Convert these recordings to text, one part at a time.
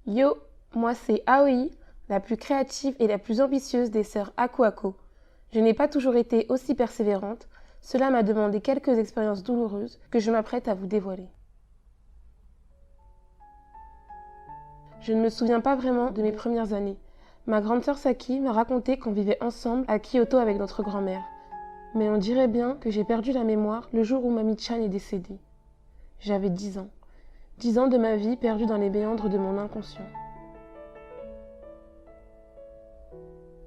Yo, moi c'est Aoi, la plus créative et la plus ambitieuse des sœurs Aku Ako. Je n'ai pas toujours été aussi persévérante, cela m'a demandé quelques expériences douloureuses que je m'apprête à vous dévoiler. Je ne me souviens pas vraiment de mes premières années. Ma grande sœur Saki m'a raconté qu'on vivait ensemble à Kyoto avec notre grand-mère. Mais on dirait bien que j'ai perdu la mémoire le jour où Mami-chan est décédée. J'avais 10 ans. 10 ans de ma vie perdue dans les méandres de mon inconscient.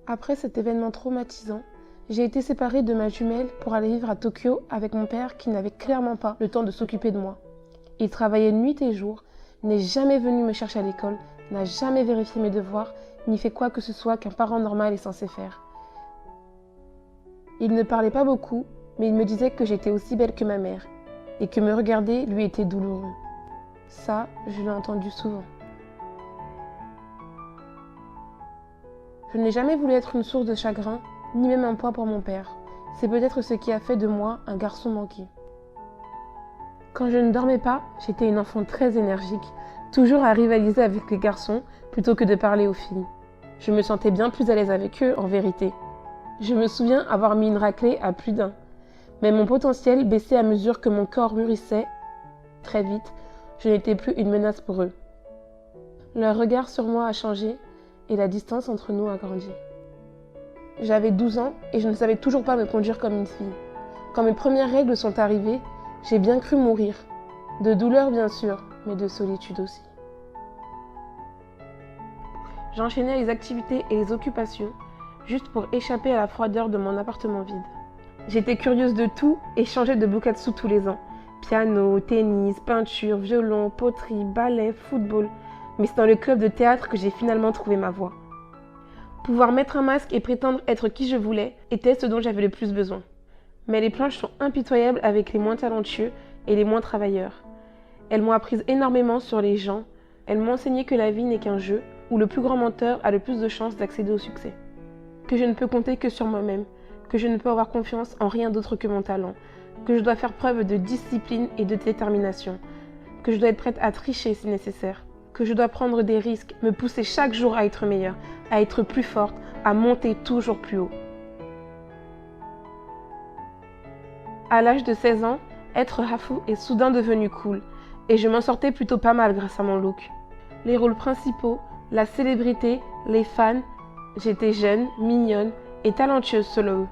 Après cet événement traumatisant, j'ai été séparée de ma jumelle pour aller vivre à Tokyo avec mon père qui n'avait clairement pas le temps de s'occuper de moi. Il travaillait nuit et jour, n'est jamais venu me chercher à l'école, n'a jamais vérifié mes devoirs, ni fait quoi que ce soit qu'un parent normal est censé faire. Il ne parlait pas beaucoup, mais il me disait que j'étais aussi belle que ma mère, et que me regarder lui était douloureux. Ça, je l'ai entendu souvent. Je n'ai jamais voulu être une source de chagrin, ni même un poids pour mon père. C'est peut-être ce qui a fait de moi un garçon manqué. Quand je ne dormais pas, j'étais une enfant très énergique, toujours à rivaliser avec les garçons plutôt que de parler aux filles. Je me sentais bien plus à l'aise avec eux, en vérité. Je me souviens avoir mis une raclée à plus d'un. Mais mon potentiel baissait à mesure que mon corps mûrissait. Très vite, je n'étais plus une menace pour eux. Leur regard sur moi a changé et la distance entre nous a grandi. J'avais 12 ans et je ne savais toujours pas me conduire comme une fille. Quand mes premières règles sont arrivées, j'ai bien cru mourir. De douleur bien sûr, mais de solitude aussi. J'enchaînais les activités et les occupations juste pour échapper à la froideur de mon appartement vide. J'étais curieuse de tout et changeais de bukatsu tous les ans. Piano, tennis, peinture, violon, poterie, ballet, football. Mais c'est dans le club de théâtre que j'ai finalement trouvé ma voie. Pouvoir mettre un masque et prétendre être qui je voulais était ce dont j'avais le plus besoin. Mais les planches sont impitoyables avec les moins talentueux et les moins travailleurs. Elles m'ont appris énormément sur les gens. Elles m'ont enseigné que la vie n'est qu'un jeu où le plus grand menteur a le plus de chances d'accéder au succès. Que je ne peux compter que sur moi-même, que je ne peux avoir confiance en rien d'autre que mon talent, que je dois faire preuve de discipline et de détermination, que je dois être prête à tricher si nécessaire, que je dois prendre des risques, me pousser chaque jour à être meilleure, à être plus forte, à monter toujours plus haut. À l'âge de 16 ans, être Hafu est soudain devenu cool, et je m'en sortais plutôt pas mal grâce à mon look. Les rôles principaux, la célébrité, les fans, j'étais jeune, mignonne et talentueuse selon eux,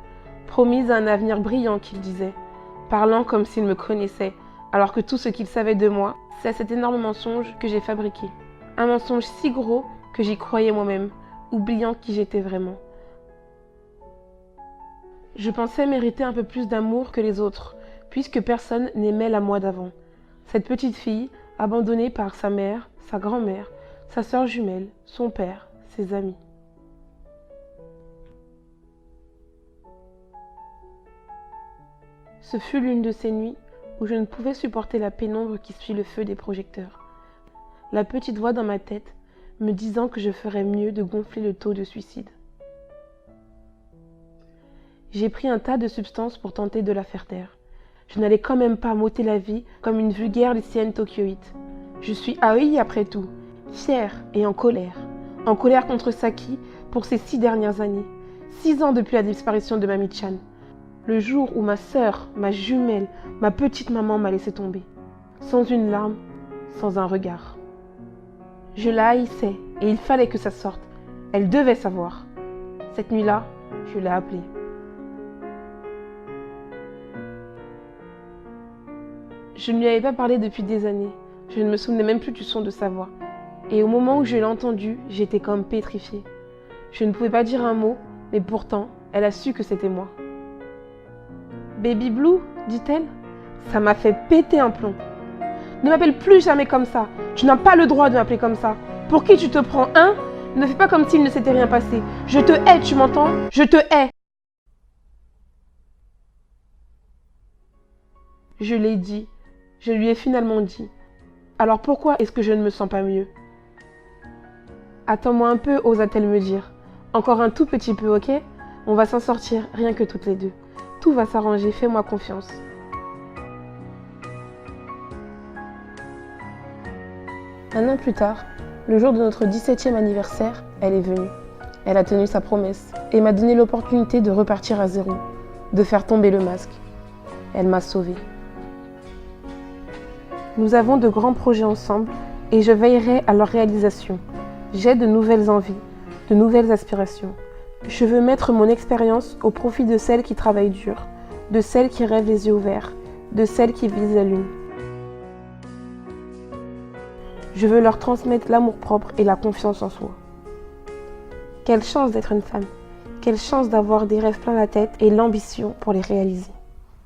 promise à un avenir brillant qu'ils disaient, parlant comme s'ils me connaissaient, alors que tout ce qu'ils savaient de moi, c'est cet énorme mensonge que j'ai fabriqué. Un mensonge si gros que j'y croyais moi-même, oubliant qui j'étais vraiment. Je pensais mériter un peu plus d'amour que les autres, puisque personne n'aimait la moi d'avant. Cette petite fille, abandonnée par sa mère, sa grand-mère, sa sœur jumelle, son père, ses amis. Ce fut l'une de ces nuits où je ne pouvais supporter la pénombre qui suit le feu des projecteurs. La petite voix dans ma tête me disant que je ferais mieux de gonfler le taux de suicide. J'ai pris un tas de substances pour tenter de la faire taire. Je n'allais quand même pas m'ôter la vie comme une vulgaire lycéenne tokyoïte. Je suis Aoi après tout, fière et en colère. En colère contre Saki pour ces 6 dernières années. 6 ans depuis la disparition de Mami-chan. Le jour où ma sœur, ma jumelle, ma petite maman m'a laissé tomber. Sans une larme, sans un regard. Je la haïssais et il fallait que ça sorte. Elle devait savoir. Cette nuit-là, je l'ai appelée. Je ne lui avais pas parlé depuis des années. Je ne me souvenais même plus du son de sa voix. Et au moment où je l'ai entendue, j'étais comme pétrifiée. Je ne pouvais pas dire un mot, mais pourtant, elle a su que c'était moi. « Baby Blue » dit-elle. Ça m'a fait péter un plomb. « Ne m'appelle plus jamais comme ça. Tu n'as pas le droit de m'appeler comme ça. Pour qui tu te prends, hein? Ne fais pas comme s'il ne s'était rien passé. Je te hais, tu m'entends? Je te hais. » Je l'ai dit. Je lui ai finalement dit. Alors pourquoi est-ce que je ne me sens pas mieux? Attends-moi un peu, osa-t-elle me dire. Encore un tout petit peu, ok? On va s'en sortir, rien que toutes les deux. Tout va s'arranger, fais-moi confiance. Un an plus tard, Le jour de notre 17e anniversaire, elle est venue. Elle a tenu sa promesse et m'a donné l'opportunité de repartir à zéro, de faire tomber le masque. Elle m'a sauvée. Nous avons de grands projets ensemble et je veillerai à leur réalisation. J'ai de nouvelles envies, de nouvelles aspirations. Je veux mettre mon expérience au profit de celles qui travaillent dur, de celles qui rêvent les yeux ouverts, de celles qui visent la lune. Je veux leur transmettre l'amour-propre et la confiance en soi. Quelle chance d'être une femme! Quelle chance d'avoir des rêves plein la tête et l'ambition pour les réaliser!